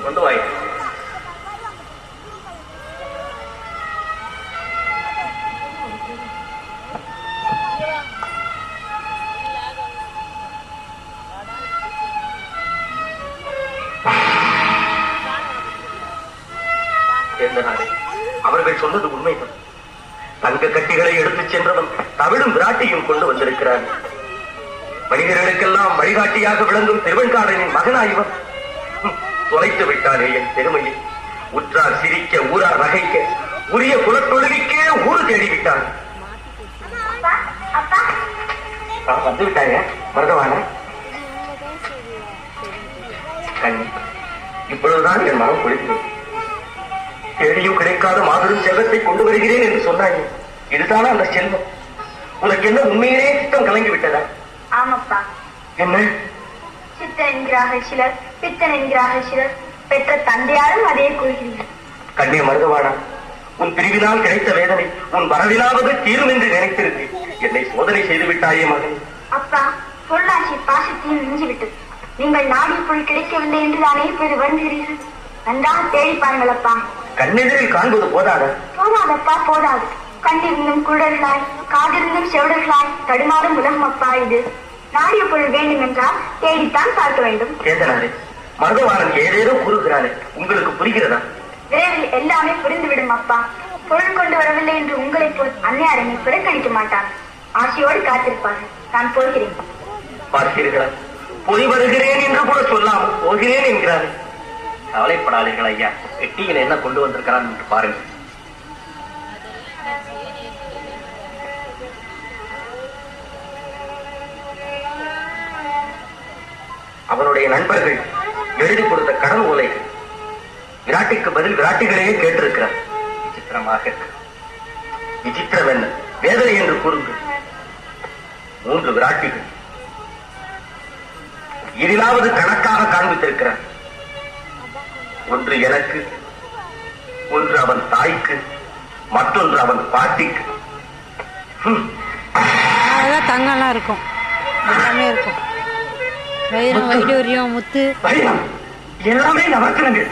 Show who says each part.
Speaker 1: கொண்டு வாய். அவர்கள் சொன்னது உண்மைதான். தங்க கட்டிகளை எடுத்துச் சென்றவன் தவிடும் விராட்டியும் கொண்டு வந்திருக்கிறான். மனிதர்களுக்கெல்லாம் வழிகாட்டியாக விளங்கும் திருவெண்காடனின் மகனாய்வன் தொலைத்து விட்டானே என் பெருமையை. உற்றார் சிரிக்க, ஊரார் நகைக்க, உரிய குலத்தொழுவிக்கே ஊரு தேடிவிட்டான். வந்து விட்டாங்க மருதவான கண்ணி. இப்பொழுதுதான் என் மனம் குளிக்கிறேன். தேடியும் கிடைக்காத மாபெரும் செல்வத்தை கொண்டு வருகிறேன் என்று சொன்னாங்க. இதுதானா அந்த செல்வம்? உனக்கு என்ன உண்மையிலே சித்தம் கலங்கி விட்டதா?
Speaker 2: ஆமாப்பா.
Speaker 1: என்ன?
Speaker 2: சித்தன் என்கிறார்கள் சிலர், பித்தன் என்கிறார்கள் சிலர், பெற்ற தந்தையாரும் அதே கூறுகிறீர்கள்.
Speaker 1: கண்ணே மருதவானா, உன் பிரிவினால் கிடைத்த வேதனை உன் வரவிலாவது தீரும் என்று நினைத்திருக்கு. என்னை சோதனை செய்து விட்டாயே மகன்.
Speaker 2: அப்பா, பொருளாட்சி பாசத்தையும் மிஞ்சிவிட்டது. நீங்கள் நாடிய பொருள் கிடைக்கவில்லை என்று தானே இப்போது வருகிறீர்கள். நன்றாக தேடி பாருங்கள் அப்பா.
Speaker 1: கண்ணெதிரில் காண்பது போதாத?
Speaker 2: போதாதப்பா, போதாது. கண்ணிருந்தும் குருடர்களாய், காதிருந்தும் செவிடர்களாய் தடுமாறும் உலகம் அப்பா இது. நாடிய பொருள் வேண்டும் என்றால் தேடித்தான் பார்க்க வேண்டும்.
Speaker 1: கேட்டனாரே, மருதவானன் ஏதேதோ கூறுகிறானே, உங்களுக்கு புரிகிறதா?
Speaker 2: விரைவில் எல்லாமே புரிந்துவிடும் அப்பா. பொருள் கொண்டு வரவில்லை என்று உங்களை போல் அன்னையாரனை புறக்கணிக்க மாட்டார். ஆசையோடு காத்திருப்பார்கள். நான் போகிறேன்.
Speaker 1: பார்க்கிறீர்களா, போய் வருகிறேன் என்று கூட சொல்லாமல் போகிறேன் என்கிறார். கவலைப்படாதீர்கள் ஐயா, எட்டியில் என்ன கொண்டு வந்திருக்கிறான் என்று பாருங்கள். அவனுடைய நண்பர்கள் எழுதி கொடுத்த கடன் ஓலை. விராட்டிக்கு பதில் விராட்டிகளையே கேட்டிருக்கிறார். விசித்திரமாக விசித்திரம் என்ன, வேதனை என்று கூறுங்கள். 3 விராட்டிகள் இதிலாவது கணக்காக காண்பித்திருக்கிறார். ஒன்று எனக்கு, ஒன்று அவன் தாய்க்கு, மற்றொன்று அவன் பாட்டிக்கு.
Speaker 3: தங்கம்லாம் இருக்கும், எல்லாமே இருக்கும். வைரம், வைடூரியம், முத்து,
Speaker 1: வைரம் எல்லாமே நவரத்தினங்கள்.